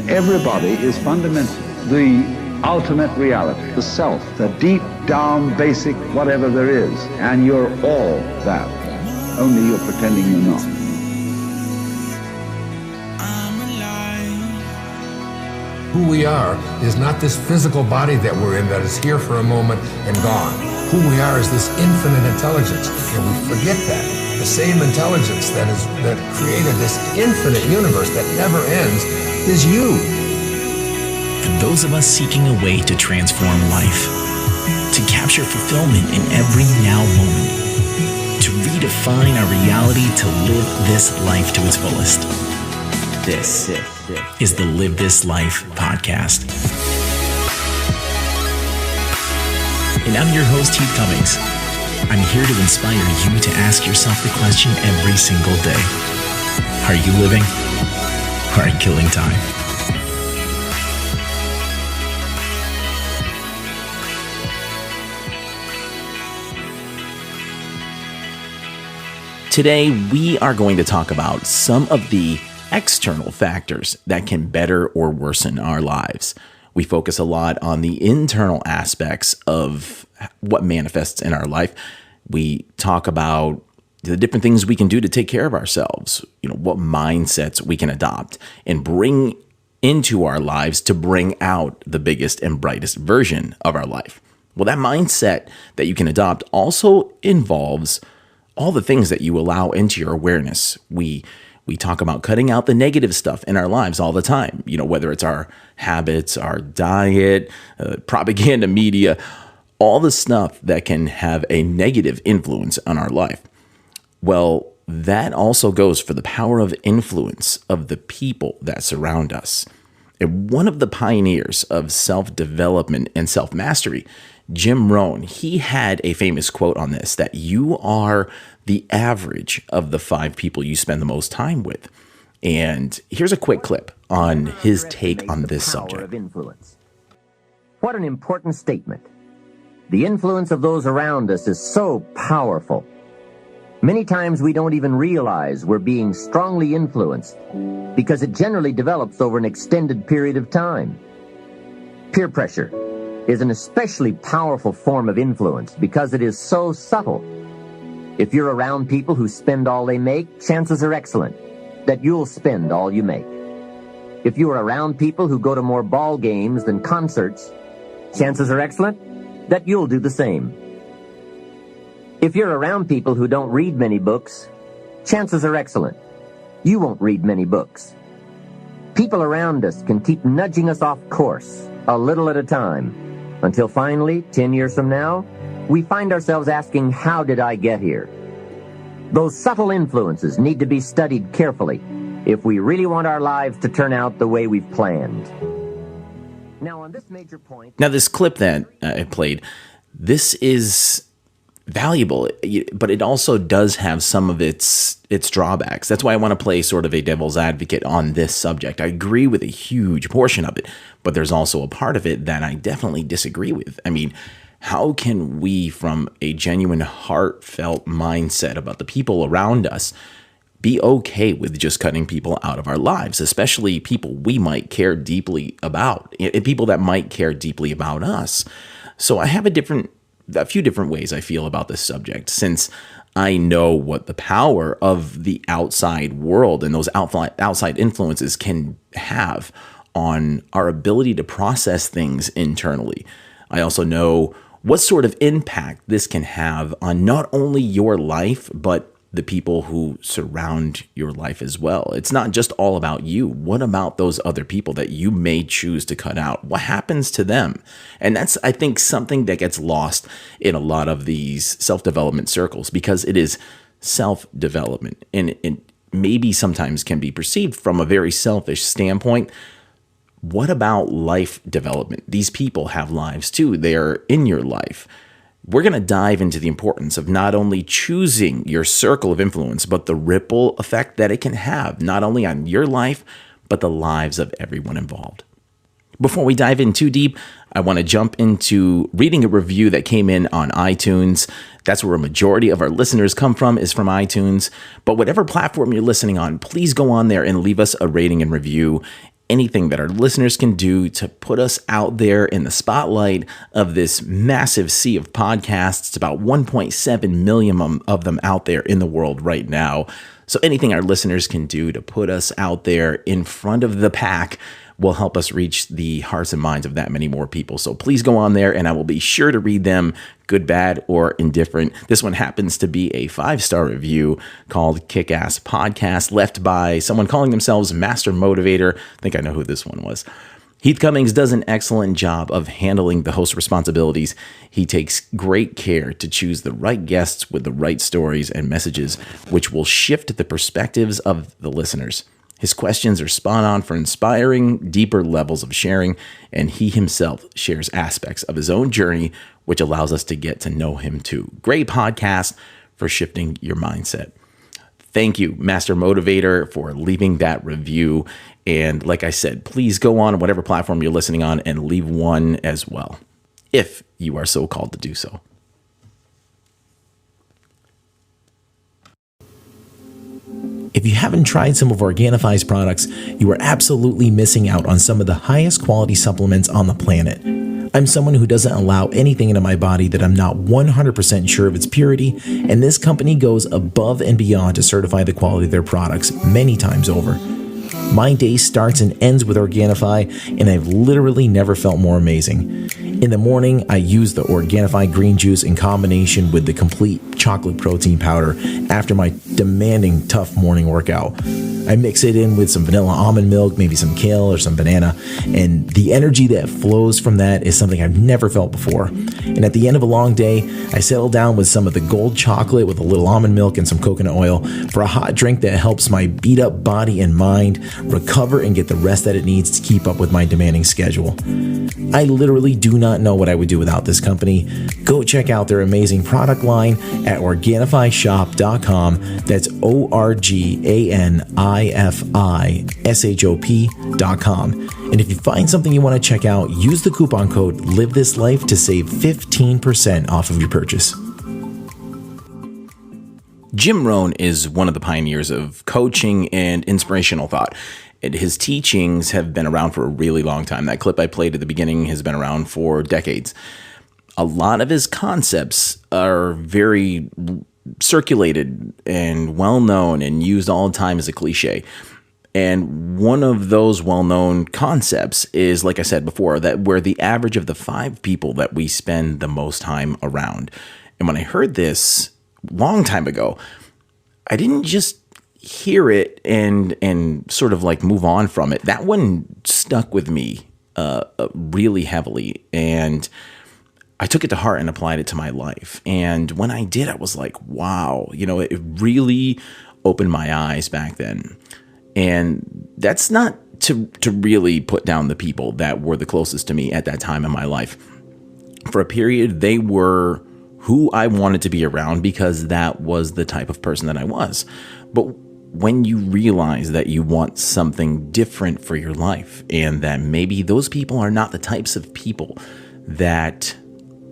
Everybody is fundamentally the ultimate reality, the self, the deep down basic whatever there is. And you're all that. Only you're pretending you're not. Who we are is not this physical body that we're in that is here for a moment and gone. Who we are is this infinite intelligence, and we forget that. The same intelligence that created this infinite universe that never ends is you. For those of us seeking a way to transform life, to capture fulfillment in every now moment, to redefine our reality to live this life to its fullest. This is the Live This Life podcast. And I'm your host, Heath Cummings. I'm here to inspire you to ask yourself the question every single day. Are you living or are you killing time? Today, we are going to talk about some of the external factors that can better or worsen our lives. We focus a lot on the internal aspects of what manifests in our life. We talk about the different things we can do to take care of ourselves, what mindsets we can adopt and bring into our lives to bring out the biggest and brightest version of our life. Well, that mindset that you can adopt also involves all the things that you allow into your awareness. We talk about cutting out the negative stuff in our lives all the time, whether it's our habits, our diet, propaganda media, all the stuff that can have a negative influence on our life. Well, that also goes for the power of influence of the people that surround us. And one of the pioneers of self-development and self-mastery, Jim Rohn, he had a famous quote on this, that you are the average of the 5 people you spend the most time with. And here's a quick clip on his take on this subject. What an important statement. The influence of those around us is so powerful. Many times we don't even realize we're being strongly influenced because it generally develops over an extended period of time. Peer pressure is an especially powerful form of influence because it is so subtle. If you're around people who spend all they make, chances are excellent that you'll spend all you make. If you are around people who go to more ball games than concerts, chances are excellent that you'll do the same. If you're around people who don't read many books, chances are excellent you won't read many books. People around us can keep nudging us off course a little at a time, until finally, 10 years from now, we find ourselves asking, how did I get here? Those subtle influences need to be studied carefully if we really want our lives to turn out the way we've planned. Now, on this major point... Now, this clip that I played, this is valuable, but it also does have some of its drawbacks. That's why I want to play sort of a devil's advocate on this subject. I agree with a huge portion of it, but there's also a part of it that I definitely disagree with. I mean, how can we, from a genuine, heartfelt mindset about the people around us, be okay with just cutting people out of our lives, especially people we might care deeply about, and people that might care deeply about us? So I have a few different ways I feel about this subject, since I know what the power of the outside world and those outside influences can have on our ability to process things internally. I also know what sort of impact this can have on not only your life, but the people who surround your life as well. It's not just all about you. What about those other people that you may choose to cut out? What happens to them? And that's, I think, something that gets lost in a lot of these self-development circles, because it is self-development, and it maybe sometimes can be perceived from a very selfish standpoint. What about life development? These people have lives too. They are in your life. We're going to dive into the importance of not only choosing your circle of influence, but the ripple effect that it can have, not only on your life, but the lives of everyone involved. Before we dive in too deep, I want to jump into reading a review that came in on iTunes. That's where a majority of our listeners come from, is from iTunes. But whatever platform you're listening on, please go on there and leave us a rating and review. anything that our listeners can do to put us out there in the spotlight of this massive sea of podcasts. It's about 1.7 million of them out there in the world right now. So anything our listeners can do to put us out there in front of the pack will help us reach the hearts and minds of that many more people. So please go on there and I will be sure to read them, good, bad, or indifferent. This one happens to be a 5-star review called Kick-Ass Podcast, left by someone calling themselves Master Motivator. I think I know who this one was. Heath Cummings does an excellent job of handling the host responsibilities. He takes great care to choose the right guests with the right stories and messages, which will shift the perspectives of the listeners. His questions are spot on for inspiring deeper levels of sharing, and he himself shares aspects of his own journey, which allows us to get to know him too. Great podcast for shifting your mindset. Thank you, Master Motivator, for leaving that review. And like I said, please go on whatever platform you're listening on and leave one as well, if you are so called to do so. If you haven't tried some of Organifi's products, you are absolutely missing out on some of the highest quality supplements on the planet. I'm someone who doesn't allow anything into my body that I'm not 100% sure of its purity, and this company goes above and beyond to certify the quality of their products many times over. My day starts and ends with Organifi, and I've literally never felt more amazing. In the morning, I use the Organifi green juice in combination with the complete chocolate protein powder after my demanding tough morning workout. I mix it in with some vanilla almond milk, maybe some kale or some banana, and the energy that flows from that is something I've never felt before. And at the end of a long day, I settle down with some of the gold chocolate with a little almond milk and some coconut oil for a hot drink that helps my beat up body and mind recover and get the rest that it needs to keep up with my demanding schedule. I literally do not know what I would do without this company. Go check out their amazing product line at OrganifiShop.com. That's OrganifiShop.com. And if you find something you want to check out, use the coupon code LIVETHISLIFE to save 15% off of your purchase. Jim Rohn is one of the pioneers of coaching and inspirational thought. And his teachings have been around for a really long time. That clip I played at the beginning has been around for decades. A lot of his concepts are very circulated and well-known and used all the time as a cliche. And one of those well-known concepts is, like I said before, that we're the average of the 5 people that we spend the most time around. And when I heard this long time ago, I didn't just hear it and sort of like move on from it. That one stuck with me really heavily, and I took it to heart and applied it to my life. And when I did, I was like, wow, it really opened my eyes back then. And that's not to really put down the people that were the closest to me at that time in my life. For a period, they were who I wanted to be around because that was the type of person that I was. But when you realize that you want something different for your life and that maybe those people are not the types of people that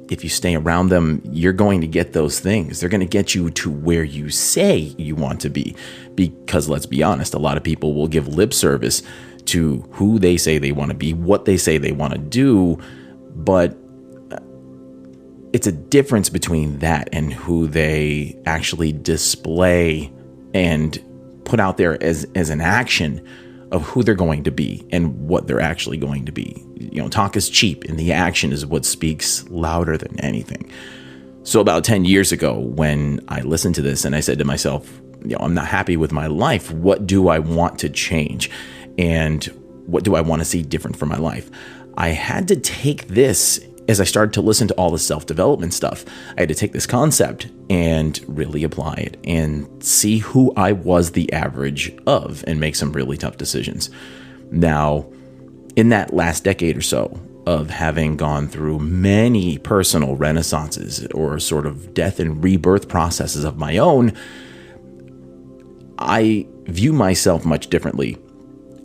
if you stay around them, you're going to get those things. They're going to get you to where you say you want to be. Because let's be honest, a lot of people will give lip service to who they say they want to be, what they say they want to do, but it's a difference between that and who they actually display and put out there as an action of who they're going to be and what they're actually going to be. Talk is cheap and the action is what speaks louder than anything. So about 10 years ago, when I listened to this and I said to myself, I'm not happy with my life. What do I want to change? And what do I want to see different for my life? I had to take this as I started to listen to all the self-development stuff. I had to take this concept and really apply it and see who I was the average of and make some really tough decisions. Now, in that last decade or so of having gone through many personal renaissances or sort of death and rebirth processes of my own, I view myself much differently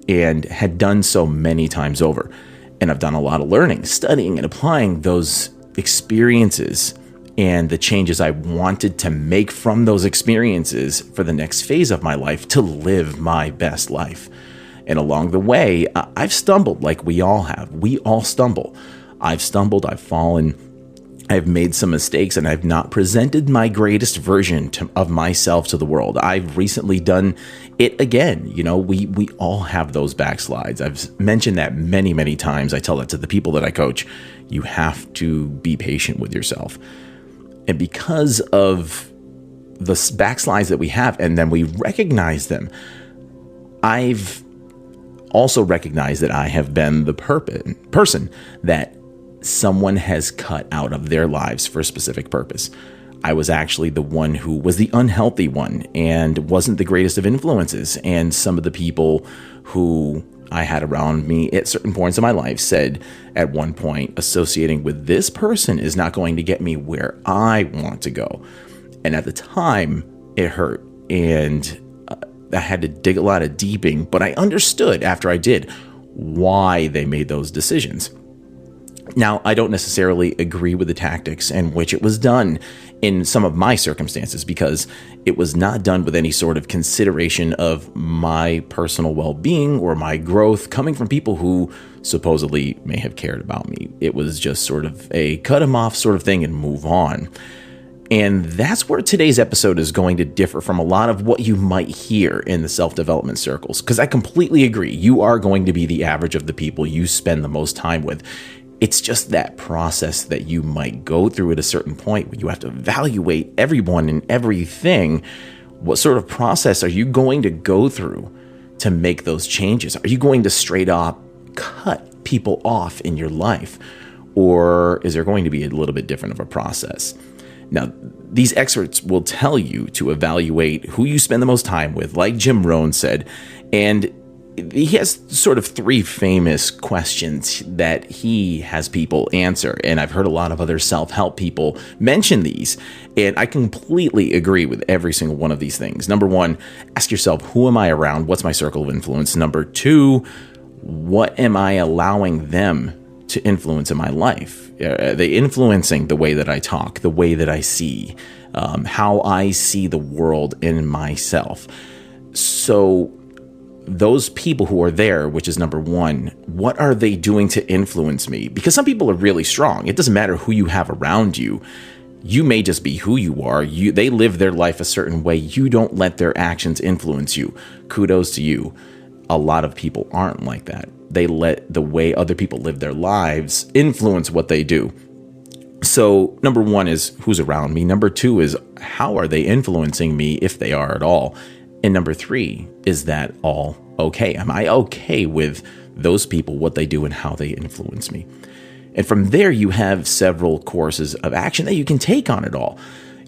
and had done so many times over. And I've done a lot of learning, studying, and applying those experiences and the changes I wanted to make from those experiences for the next phase of my life to live my best life. And along the way, I've stumbled like we all have. We all stumble. I've stumbled, I've fallen, I've made some mistakes, and I've not presented my greatest version of myself to the world. I've recently done it again. You know, we all have those backslides. I've mentioned that many, many times. I tell that to the people that I coach. You have to be patient with yourself. And because of the backslides that we have, and then we recognize them, I've also recognized that I have been the person that someone has cut out of their lives for a specific purpose. I was actually the one who was the unhealthy one and wasn't the greatest of influences. And some of the people who I had around me at certain points in my life said at one point, associating with this person is not going to get me where I want to go. And at the time, it hurt. And I had to dig a lot of deeping, but I understood after I did why they made those decisions. Now, I don't necessarily agree with the tactics in which it was done in some of my circumstances, because it was not done with any sort of consideration of my personal well-being or my growth coming from people who supposedly may have cared about me. It was just sort of a cut them off sort of thing and move on. And that's where today's episode is going to differ from a lot of what you might hear in the self-development circles, because I completely agree. You are going to be the average of the people you spend the most time with. It's just that process that you might go through at a certain point where you have to evaluate everyone and everything. What sort of process are you going to go through to make those changes? Are you going to straight up cut people off in your life? Or is there going to be a little bit different of a process? Now, these experts will tell you to evaluate who you spend the most time with, like Jim Rohn said, and he has sort of three famous questions that he has people answer. And I've heard a lot of other self-help people mention these. And I completely agree with every single one of these things. Number one, ask yourself, who am I around? What's my circle of influence? Number two, what am I allowing them to influence in my life? Are they influencing the way that I talk, the way that I see, how I see the world in myself? So those people who are there, which is number one, what are they doing to influence me? Because some people are really strong. It doesn't matter who you have around you. You may just be who you are. They live their life a certain way. You don't let their actions influence you. Kudos to you. A lot of people aren't like that. They let the way other people live their lives influence what they do. So number one is who's around me. Number two is how are they influencing me, if they are at all? And number three, is that all okay? Am I okay with those people, what they do, and how they influence me? And from there, you have several courses of action that you can take on it all.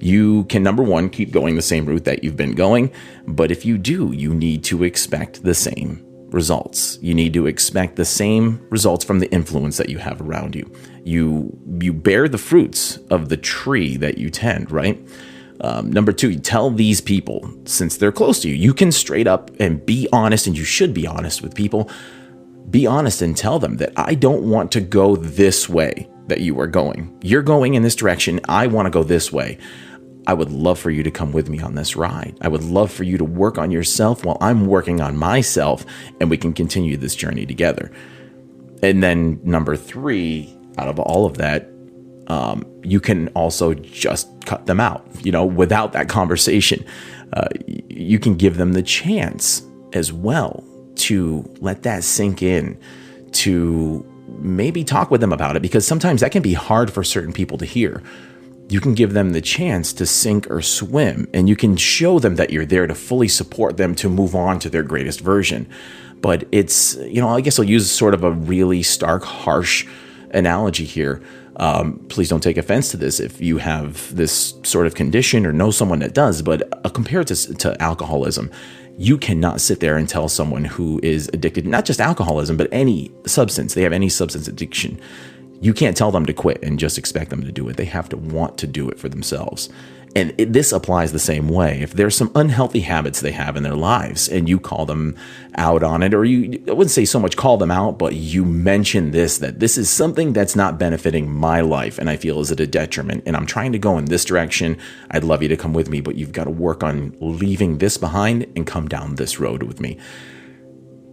You can, number one, keep going the same route that you've been going. But if you do, you need to expect the same results. You need to expect the same results from the influence that you have around you. You bear the fruits of the tree that you tend, right? Number two, tell these people, since they're close to you, you can straight up and be honest, and you should be honest with people. Be honest and tell them that I don't want to go this way that you are going. You're going in this direction. I want to go this way. I would love for you to come with me on this ride. I would love for you to work on yourself while I'm working on myself, and we can continue this journey together. And then number three, out of all of that, you can also just cut them out, without that conversation. You can give them the chance as well to let that sink in, to maybe talk with them about it, because sometimes that can be hard for certain people to hear. You can give them the chance to sink or swim, and you can show them that you're there to fully support them to move on to their greatest version. But it's, I guess I'll use sort of a really stark, harsh analogy here. Please don't take offense to this if you have this sort of condition or know someone that does, but compared to alcoholism, you cannot sit there and tell someone who is addicted, not just alcoholism, but any substance, they have any substance addiction. You can't tell them to quit and just expect them to do it. They have to want to do it for themselves. And this applies the same way. If there's some unhealthy habits they have in their lives and you call them out on it, or I wouldn't say so much call them out, but you mention that this is something that's not benefiting my life and I feel is at a detriment, and I'm trying to go in this direction. I'd love you to come with me, but you've got to work on leaving this behind and come down this road with me.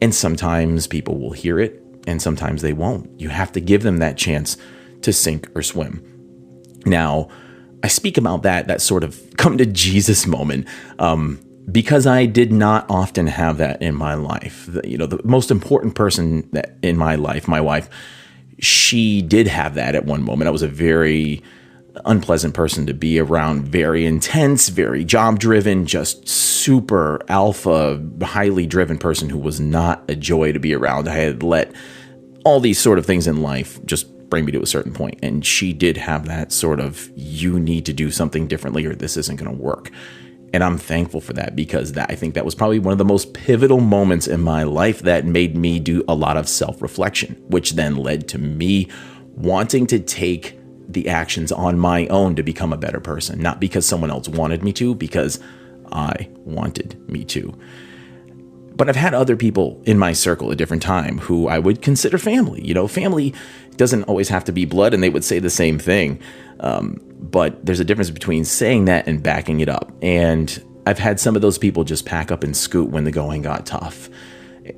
And sometimes people will hear it and sometimes they won't. You have to give them that chance to sink or swim. Now, I speak about that sort of come to Jesus moment, because I did not often have that in my life. The most important person that in my life, my wife, she did have that at one moment. I was a very unpleasant person to be around, very intense, very job driven, just super alpha, highly driven person who was not a joy to be around. I had let all these sort of things in life just bring me to a certain point. And she did have that sort of, you need to do something differently or this isn't going to work. And I'm thankful for that, because I think that was probably one of the most pivotal moments in my life that made me do a lot of self-reflection, which then led to me wanting to take the actions on my own to become a better person, not because someone else wanted me to, because I wanted me to. But I've had other people in my circle at different time who I would consider family. Family doesn't always have to be blood, and they would say the same thing. But there's a difference between saying that and backing it up. And I've had some of those people just pack up and scoot when the going got tough.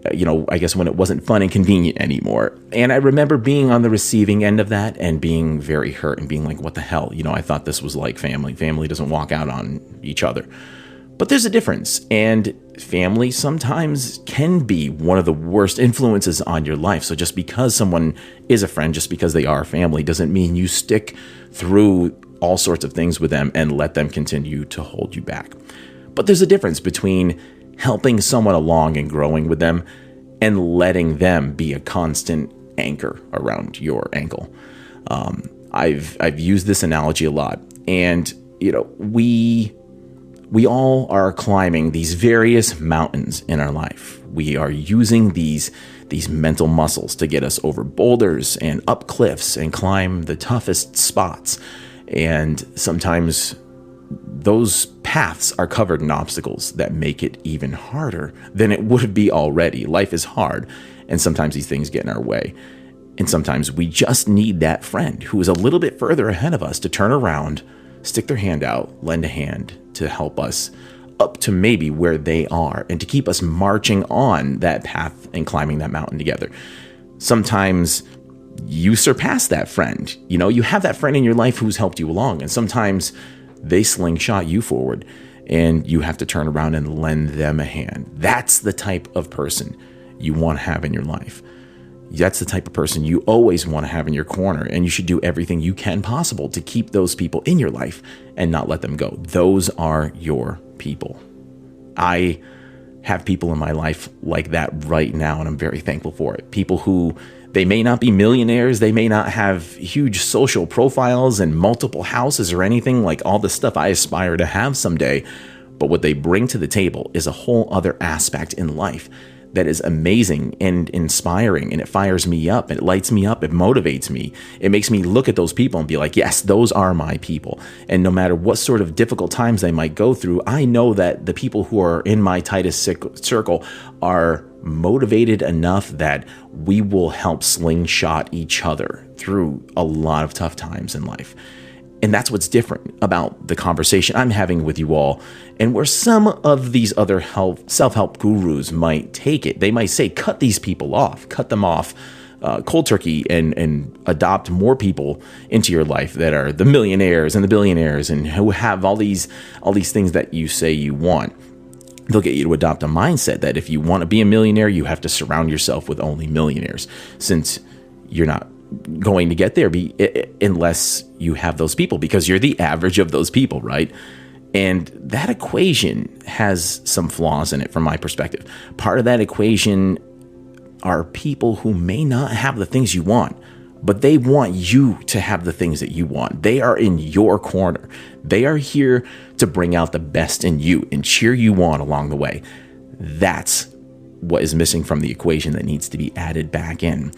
I guess when it wasn't fun and convenient anymore. And I remember being on the receiving end of that and being very hurt and being like, what the hell? I thought this was like family. Family doesn't walk out on each other. But there's a difference, and family sometimes can be one of the worst influences on your life. So just because someone is a friend, just because they are family, doesn't mean you stick through all sorts of things with them and let them continue to hold you back. But there's a difference between helping someone along and growing with them and letting them be a constant anchor around your ankle. I've used this analogy a lot, and we all are climbing these various mountains in our life. We are using these mental muscles to get us over boulders and up cliffs and climb the toughest spots. And sometimes those paths are covered in obstacles that make it even harder than it would be already. Life is hard, and sometimes these things get in our way. And sometimes we just need that friend who is a little bit further ahead of us to turn around, stick their hand out, lend a hand to help us up to maybe where they are and to keep us marching on that path and climbing that mountain together. Sometimes you surpass that friend. You have that friend in your life who's helped you along, and sometimes they slingshot you forward and you have to turn around and lend them a hand. That's the type of person you want to have in your life. That's the type of person you always want to have in your corner, and you should do everything you can possible to keep those people in your life and not let them go. Those are your people. I have people in my life like that right now, and I'm very thankful for it. People who, they may not be millionaires, they may not have huge social profiles and multiple houses or anything like all the stuff I aspire to have someday, but what they bring to the table is a whole other aspect in life that is amazing and inspiring, and it fires me up, it lights me up, it motivates me. It makes me look at those people and be like, yes, those are my people. And no matter what sort of difficult times they might go through, I know that the people who are in my tightest circle are motivated enough that we will help slingshot each other through a lot of tough times in life. And that's what's different about the conversation I'm having with you all, and where some of these other self-help gurus might take it. They might say, cut these people off, cut them off cold turkey, and adopt more people into your life that are the millionaires and the billionaires and who have all these things that you say you want. They'll get you to adopt a mindset that if you want to be a millionaire, you have to surround yourself with only millionaires, since you're not going to get there unless you have those people, because you're the average of those people, right? And that equation has some flaws in it from my perspective. Part of that equation are people who may not have the things you want, but they want you to have the things that you want. They are in your corner. They are here to bring out the best in you and cheer you on along the way. That's what is missing from the equation that needs to be added back in.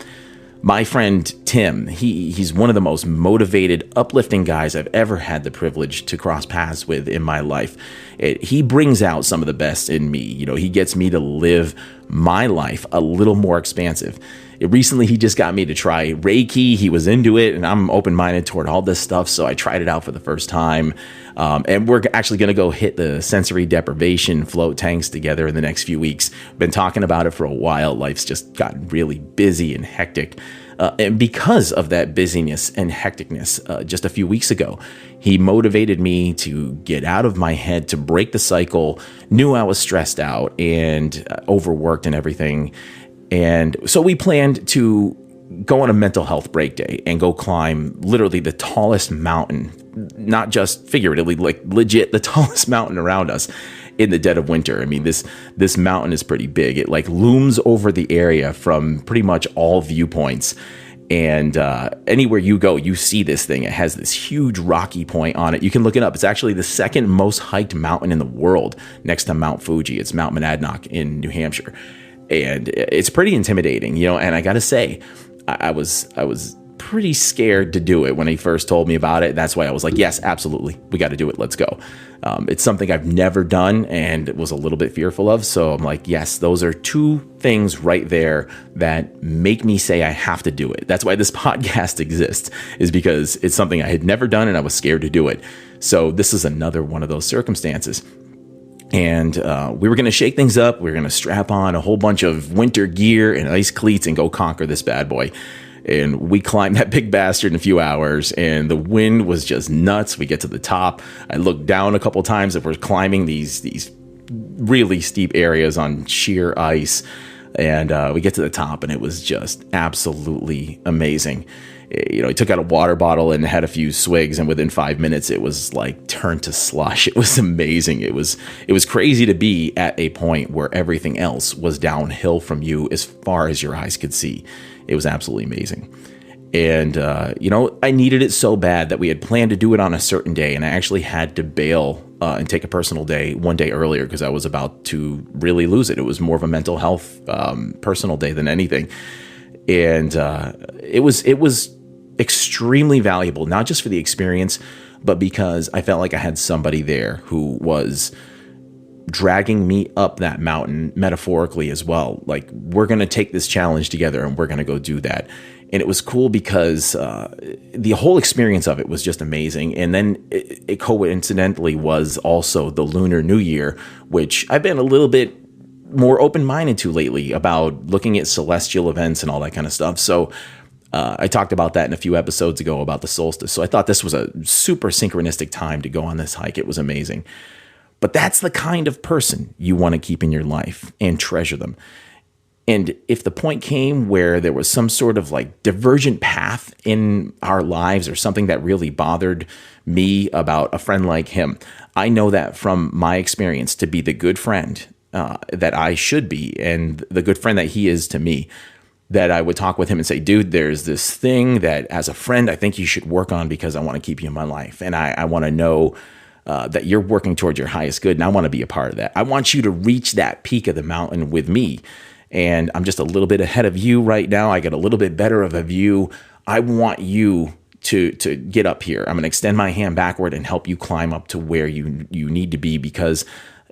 My friend Tim, he's one of the most motivated, uplifting guys I've ever had the privilege to cross paths with in my life. He brings out some of the best in me. He gets me to live my life a little more expansive. Recently, he just got me to try Reiki. He was into it, and I'm open-minded toward all this stuff. So I tried it out for the first time. And we're actually going to go hit the sensory deprivation float tanks together in the next few weeks. Been talking about it for a while. Life's just gotten really busy and hectic. And because of that busyness and hecticness, just a few weeks ago, he motivated me to get out of my head, to break the cycle, knew I was stressed out and overworked and everything. And so we planned to go on a mental health break day and go climb literally the tallest mountain, not just figuratively, like legit the tallest mountain around us in the dead of winter. I mean, this mountain is pretty big. It like looms over the area from pretty much all viewpoints. And anywhere you go, you see this thing. It has this huge rocky point on it. You can look it up. It's actually the second most hiked mountain in the world next to Mount Fuji. It's Mount Monadnock in New Hampshire. And it's pretty intimidating, you know, and I got to say, I was pretty scared to do it when he first told me about it. That's why I was like, yes, absolutely. We got to do it. Let's go. It's something I've never done and was a little bit fearful of. So I'm like, yes, those are two things right there that make me say I have to do it. That's why this podcast exists, is because it's something I had never done and I was scared to do it. So this is another one of those circumstances. And we were going to shake things up. We were going to strap on a whole bunch of winter gear and ice cleats and go conquer this bad boy. And we climbed that big bastard in a few hours, and the wind was just nuts. We get to the top. I looked down a couple times as we're climbing these really steep areas on sheer ice. And we get to the top, and it was just absolutely amazing. You know, he took out a water bottle and had a few swigs, and within 5 minutes, it was like turned to slush. It was amazing. It was crazy to be at a point where everything else was downhill from you as far as your eyes could see. It was absolutely amazing. And, you know, I needed it so bad that we had planned to do it on a certain day, and I actually had to bail and take a personal day one day earlier because I was about to really lose it. It was more of a mental health personal day than anything. And it was extremely valuable, not just for the experience, but because I felt like I had somebody there who was dragging me up that mountain metaphorically as well. Like, we're going to take this challenge together and we're going to go do that. And it was cool because the whole experience of it was just amazing. And then it coincidentally was also the Lunar New Year, which I've been a little bit more open-minded to lately about looking at celestial events and all that kind of stuff. So I talked about that in a few episodes ago about the solstice. So I thought this was a super synchronistic time to go on this hike. It was amazing. But that's the kind of person you want to keep in your life and treasure them. And if the point came where there was some sort of like divergent path in our lives or something that really bothered me about a friend like him, I know that from my experience to be the good friend that I should be and the good friend that he is to me, that I would talk with him and say, dude, there's this thing that as a friend, I think you should work on because I want to keep you in my life. And I want to know that you're working towards your highest good. And I want to be a part of that. I want you to reach that peak of the mountain with me. And I'm just a little bit ahead of you right now. I get a little bit better of a view. I want you to get up here. I'm going to extend my hand backward and help you climb up to where you need to be because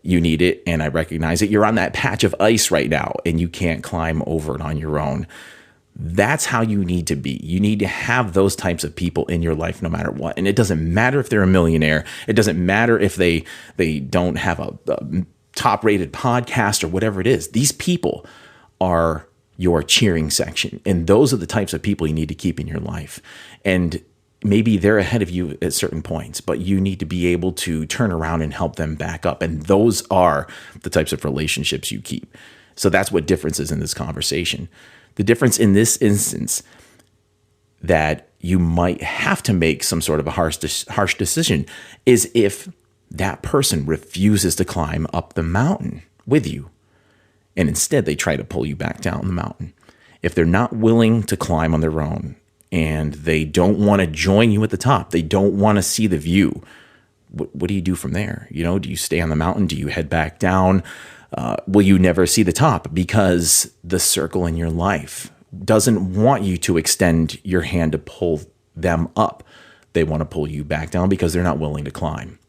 you need it. And I recognize it. You're on that patch of ice right now and you can't climb over it on your own. That's how you need to be. You need to have those types of people in your life no matter what. And it doesn't matter if they're a millionaire. It doesn't matter if they don't have a top rated podcast or whatever it is. These people are your cheering section. And those are the types of people you need to keep in your life. And maybe they're ahead of you at certain points, but you need to be able to turn around and help them back up. And those are the types of relationships you keep. So that's what difference is in this conversation. The difference in this instance that you might have to make some sort of a harsh decision is if that person refuses to climb up the mountain with you. And instead they try to pull you back down the mountain. If they're not willing to climb on their own and they don't want to join you at the top, they don't want to see the view, what do you do from there? You know, do you stay on the mountain? Do you head back down? Will you never see the top because the circle in your life doesn't want you to extend your hand to pull them up. They want to pull you back down because they're not willing to climb.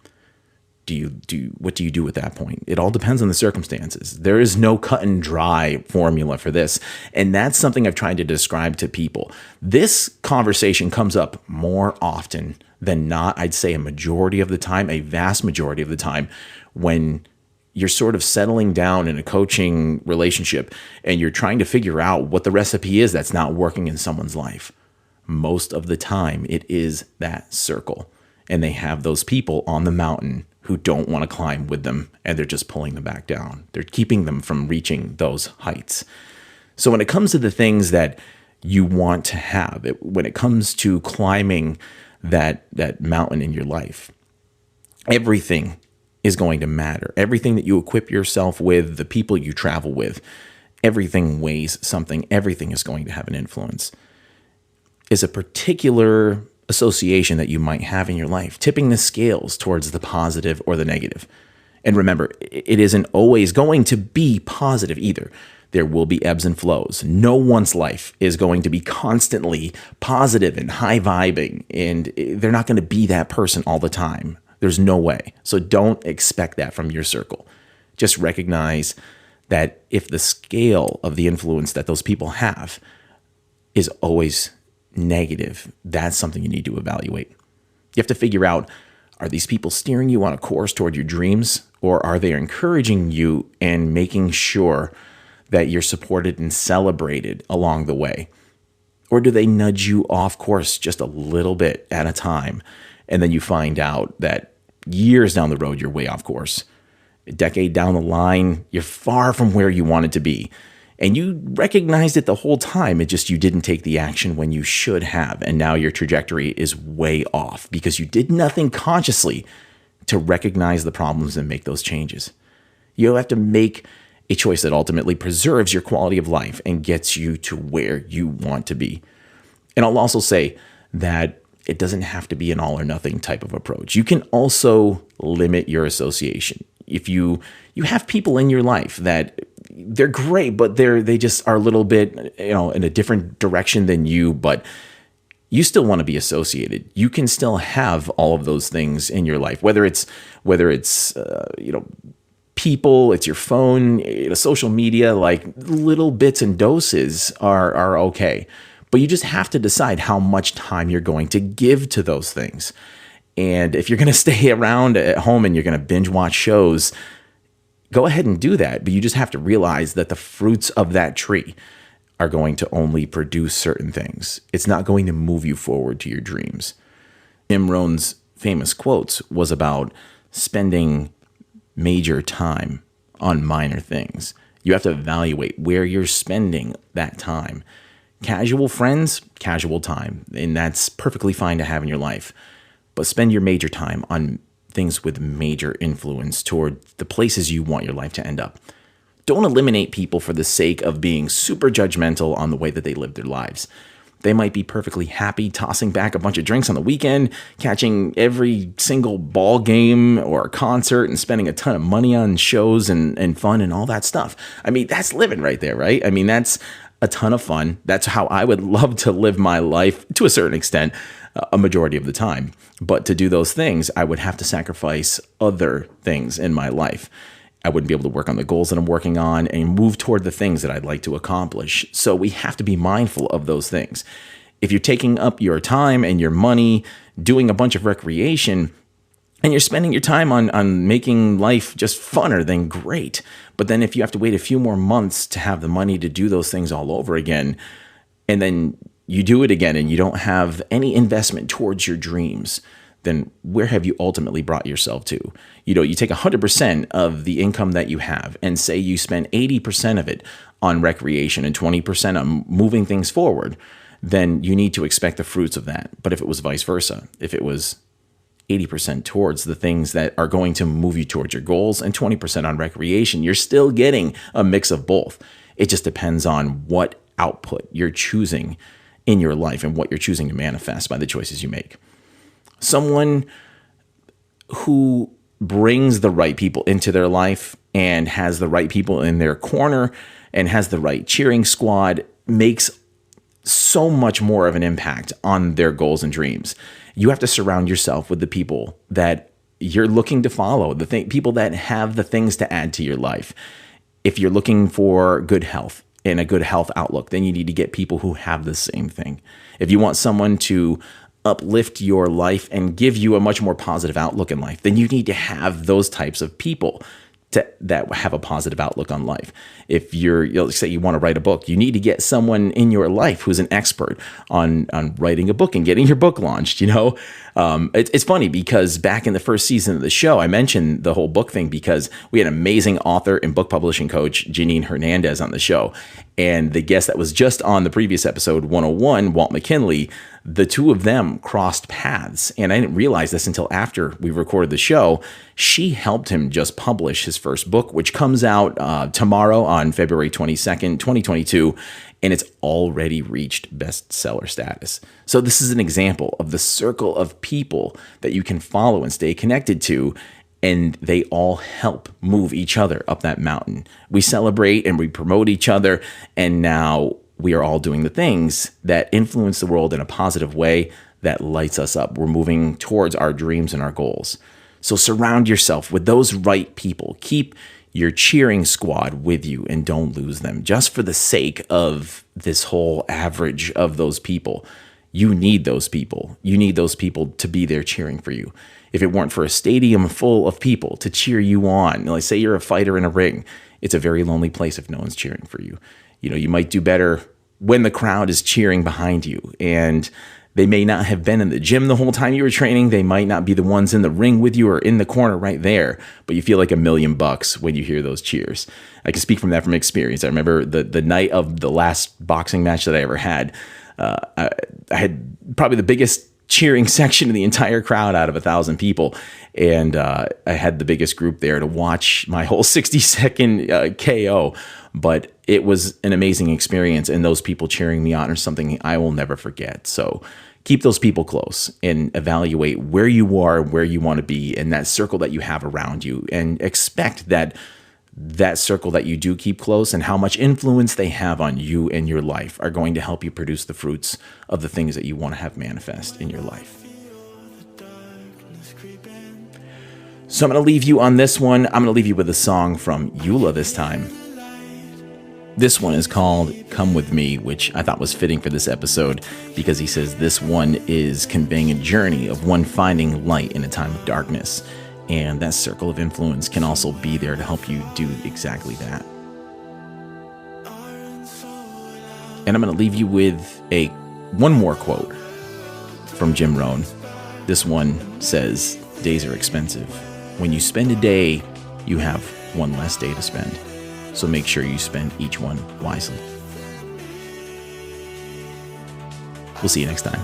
what do you do at that point? It all depends on the circumstances. There is no cut and dry formula for this. And that's something I've tried to describe to people. This conversation comes up more often than not. I'd say a majority of the time, a vast majority of the time, when you're sort of settling down in a coaching relationship and you're trying to figure out what the recipe is that's not working in someone's life. Most of the time, it is that circle. And they have those people on the mountain who don't want to climb with them, and they're just pulling them back down. They're keeping them from reaching those heights. So when it comes to the things that you want to have, when it comes to climbing that mountain in your life, everything is going to matter. Everything that you equip yourself with, the people you travel with, everything weighs something. Everything is going to have an influence. Is a particular association that you might have in your life tipping the scales towards the positive or the negative. And remember, it isn't always going to be positive either. There will be ebbs and flows. No one's life is going to be constantly positive and high vibing, and they're not going to be that person all the time. There's no way. So don't expect that from your circle. Just recognize that if the scale of the influence that those people have is always negative, that's something you need to evaluate. You have to figure out, are these people steering you on a course toward your dreams, or are they encouraging you and making sure that you're supported and celebrated along the way? Or do they nudge you off course just a little bit at a time, and then you find out that years down the road you're way off course? A decade down the line, you're far from where you wanted to be. And you recognized it the whole time. It just, you didn't take the action when you should have. And now your trajectory is way off because you did nothing consciously to recognize the problems and make those changes. You have to make a choice that ultimately preserves your quality of life and gets you to where you want to be. And I'll also say that it doesn't have to be an all or nothing type of approach. You can also limit your association. If you have people in your life that they're great, but they just are a little bit, in a different direction than you, but you still want to be associated. You can still have all of those things in your life, whether it's people, it's your phone, social media, like little bits and doses are okay. But you just have to decide how much time you're going to give to those things. And if you're going to stay around at home and you're going to binge watch shows, go ahead and do that. But you just have to realize that the fruits of that tree are going to only produce certain things. It's not going to move you forward to your dreams. Jim Rohn's famous quotes was about spending major time on minor things. You have to evaluate where you're spending that time. Casual friends, casual time, and that's perfectly fine to have in your life. But spend your major time on things with major influence toward the places you want your life to end up. Don't eliminate people for the sake of being super judgmental on the way that they live their lives. They might be perfectly happy tossing back a bunch of drinks on the weekend, catching every single ball game or concert, and spending a ton of money on shows and fun and all that stuff. I mean, that's living right there, right? I mean, that's a ton of fun. That's how I would love to live my life to a certain extent, a majority of the time. But to do those things, I would have to sacrifice other things in my life. I wouldn't be able to work on the goals that I'm working on and move toward the things that I'd like to accomplish. So we have to be mindful of those things. If you're taking up your time and your money, doing a bunch of recreation, and you're spending your time on making life just funner, then great. But then if you have to wait a few more months to have the money to do those things all over again, and then you do it again and you don't have any investment towards your dreams, then where have you ultimately brought yourself to? You take 100% of the income that you have and say you spend 80% of it on recreation and 20% on moving things forward, then you need to expect the fruits of that. But if it was vice versa, if it was 80% towards the things that are going to move you towards your goals and 20% on recreation, you're still getting a mix of both. It just depends on what output you're choosing in your life and what you're choosing to manifest by the choices you make. Someone who brings the right people into their life and has the right people in their corner and has the right cheering squad makes so much more of an impact on their goals and dreams. You have to surround yourself with the people that you're looking to follow, people that have the things to add to your life. If you're looking for good health and a good health outlook, then you need to get people who have the same thing. If you want someone to uplift your life and give you a much more positive outlook in life, then you need to have those types of people that have a positive outlook on life. If say you want to write a book, you need to get someone in your life who's an expert on writing a book and getting your book launched. It's funny because back in the first season of the show, I mentioned the whole book thing because we had an amazing author and book publishing coach, Janine Hernandez, on the show. And the guest that was just on the previous episode, 101, Walt McKinley, the two of them crossed paths. And I didn't realize this until after we recorded the show. She helped him just publish his first book, which comes out tomorrow on February 22nd, 2022. And it's already reached bestseller status. So this is an example of the circle of people that you can follow and stay connected to. And they all help move each other up that mountain. We celebrate and we promote each other. And now we are all doing the things that influence the world in a positive way that lights us up. We're moving towards our dreams and our goals. So surround yourself with those right people. Keep your cheering squad with you and don't lose them. Just for the sake of this whole average of those people, you need those people. You need those people to be there cheering for you. If it weren't for a stadium full of people to cheer you on, like say you're a fighter in a ring, it's a very lonely place if no one's cheering for you. You might do better when the crowd is cheering behind you, and they may not have been in the gym the whole time you were training. They might not be the ones in the ring with you or in the corner right there, but you feel like $1,000,000 when you hear those cheers. I can speak from that from experience. I remember the night of the last boxing match that I ever had. I had probably the biggest cheering section in the entire crowd out of 1,000 people. And I had the biggest group there to watch my whole 60-second KO. But it was an amazing experience. And those people cheering me on are something I will never forget. So keep those people close and evaluate where you are, where you want to be, and that circle that you have around you. And expect that circle that you do keep close and how much influence they have on you and your life are going to help you produce the fruits of the things that you want to have manifest in your life. So I'm going to leave you on this one. I'm going to leave you with a song from Eula this time. This one is called Come With Me, which I thought was fitting for this episode because he says this one is conveying a journey of one finding light in a time of darkness. And that circle of influence can also be there to help you do exactly that. And I'm going to leave you with one more quote from Jim Rohn. This one says, days are expensive. When you spend a day, you have one less day to spend. So make sure you spend each one wisely. We'll see you next time.